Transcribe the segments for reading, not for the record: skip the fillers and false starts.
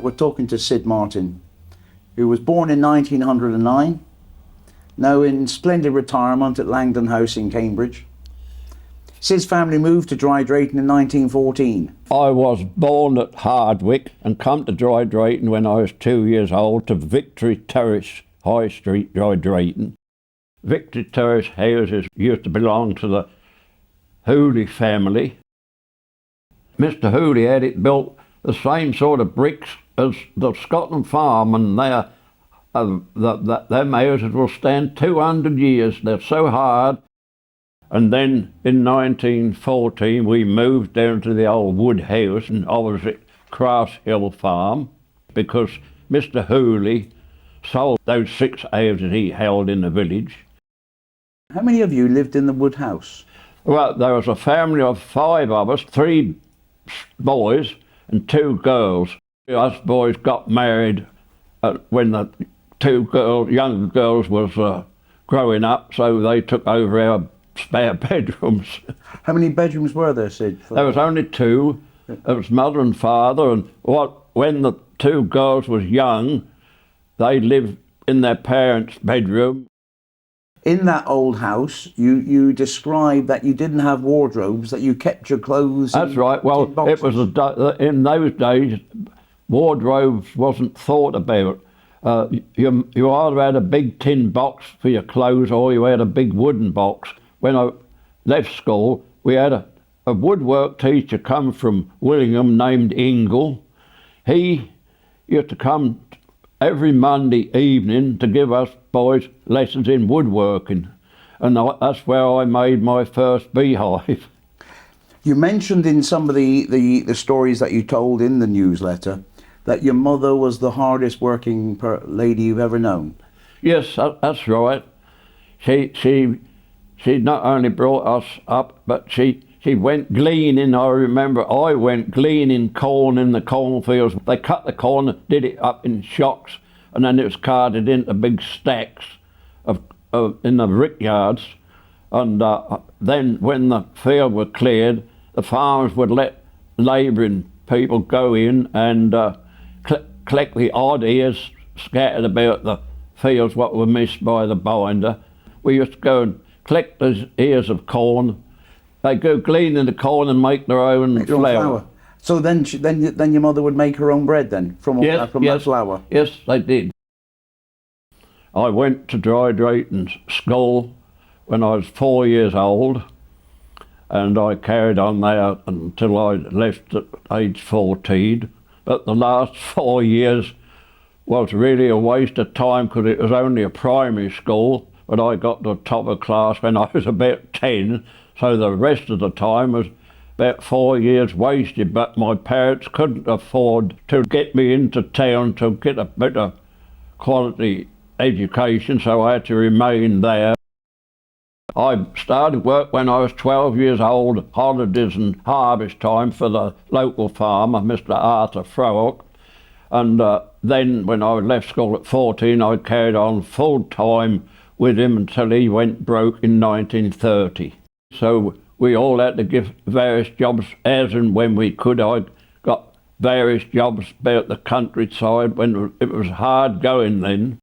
We're talking to Sid Martin, who was born in 1909, now in splendid retirement at Langdon House in Cambridge. Sid's family moved to Dry Drayton in 1914. I was born at Hardwick and come to Dry Drayton when I was 2 years old to Victory Terrace, High Street, Dry Drayton. Victory Terrace houses used to belong to the Hooley family. Mr. Hooley had it built the same sort of bricks as the Scotland Farm, and them houses will stand 200 years. They're so hard. And then in 1914 we moved down to the old wood house and opposite Cross Hill Farm because Mr. Hooley sold those 6 houses he held in the village. How many of you lived in the wood house? Well, there was a family of 5 of us, 3 boys and 2 girls. Us boys got married when the 2 younger girls was growing up, so they took over our spare bedrooms. How many bedrooms were there, Sid? There was only 2. It was mother and father, and when the 2 girls was young, they lived in their parents' bedroom. In that old house, you described that you didn't have wardrobes, that you kept your clothes. That's right. Well, it was in those days, wardrobes wasn't thought about. You either had a big tin box for your clothes or you had a big wooden box. When I left school, we had a woodwork teacher come from Willingham named Ingle. He used to come every Monday evening to give us boys lessons in woodworking, and that's where I made my first beehive. You mentioned in some of the stories that you told in the newsletter that your mother was the hardest working lady you've ever known. Yes, that's right. She not only brought us up, but she went gleaning. I remember I went gleaning corn in the cornfields. They cut the corn, did it up in shocks, and then it was carted into big stacks in the rickyards. And then when the field was cleared, the farmers would let labouring people go in and collect the odd ears scattered about the fields what were missed by the binder. We used to go and collect those ears of corn. They go gleaning the corn and make their own flour. So then your mother would make her own bread then from that flour? Yes, they did. I went to Dry Drayton School when I was 4 years old, and I carried on there until I left at age 14. But the last 4 years was really a waste of time because it was only a primary school, but I got to the top of class when I was about 10, so the rest of the time was about 4 years wasted. But my parents couldn't afford to get me into town to get a better quality education, so I had to remain there. I started work when I was 12 years old, holidays and harvest time for the local farmer, Mr. Arthur Frowick. And then when I left school at 14, I carried on full time with him until he went broke in 1930. So we all had to give various jobs as and when we could. I got various jobs about the countryside when it was hard going then.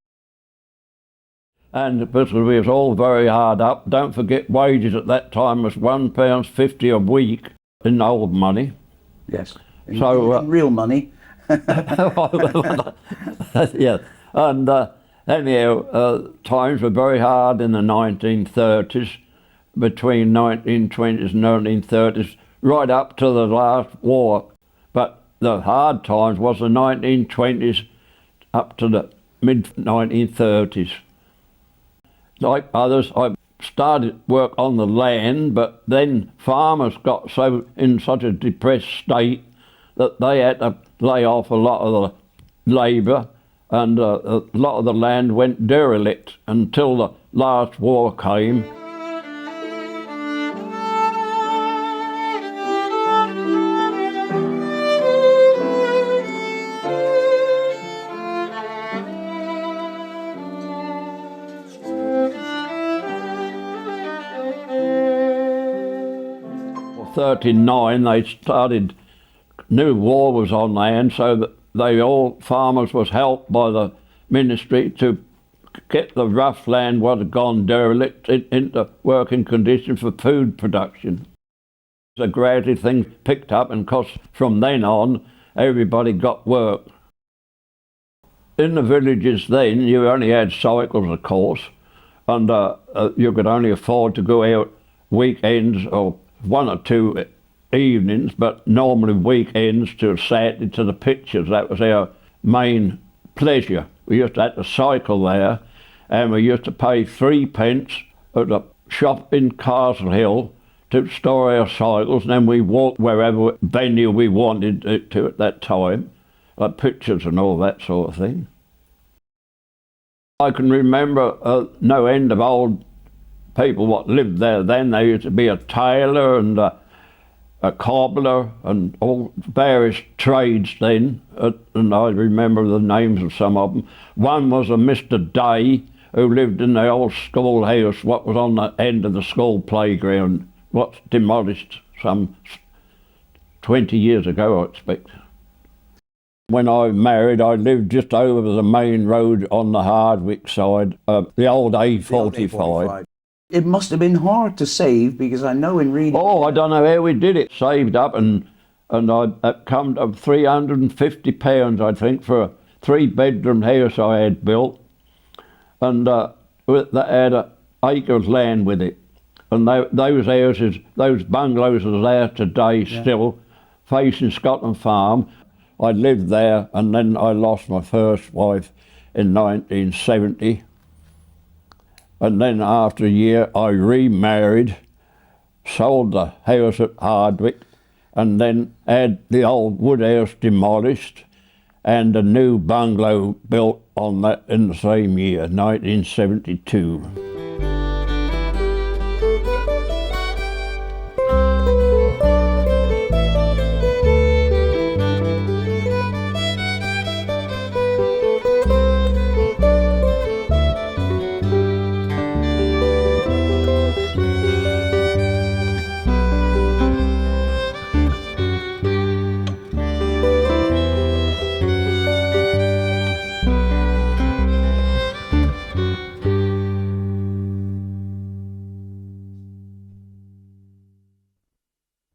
And because we was all very hard up, don't forget wages at that time was £1.50 a week in old money. Yes, in real money. Yeah, and anyhow, times were very hard in the 1930s, between 1920s and 1930s, right up to the last war. But the hard times was the 1920s up to the mid-1930s. Like others, I started work on the land, but then farmers got in such a depressed state that they had to lay off a lot of the labour, and a lot of the land went derelict until the last war came. In 1939 they started, new war was on land, so that Farmers was helped by the ministry to get the rough land what had gone derelict into working condition for food production. So gradually things picked up, and from then on everybody got work. In the villages then you only had cycles, of course, and you could only afford to go out weekends or 1 or 2 evenings, but normally weekends to Saturday to the pictures. That was our main pleasure. We used to have to cycle there, and we used to pay 3p at a shop in Castle Hill to store our cycles, and then we walked wherever venue we wanted to at that time, like pictures and all that sort of thing. I can remember no end of old people what lived there then. There used to be a tailor and a cobbler and all various trades then, and I remember the names of some of them. One was a Mr. Day, who lived in the old schoolhouse what was on the end of the school playground, what's demolished some 20 years ago, I expect. When I married, I lived just over the main road on the Hardwick side, the old A45. It must have been hard to save, because I know in reading... Oh, I don't know how we did it. Saved up, and I come to £350, I think, for a 3-bedroom house I had built. And that had an acre of land with it. And those houses, those bungalows are there today still, facing Scotland Farm. I lived there, and then I lost my first wife in 1970. And then after a year I remarried, sold the house at Hardwick, and then had the old wood house demolished and a new bungalow built on that in the same year, 1972.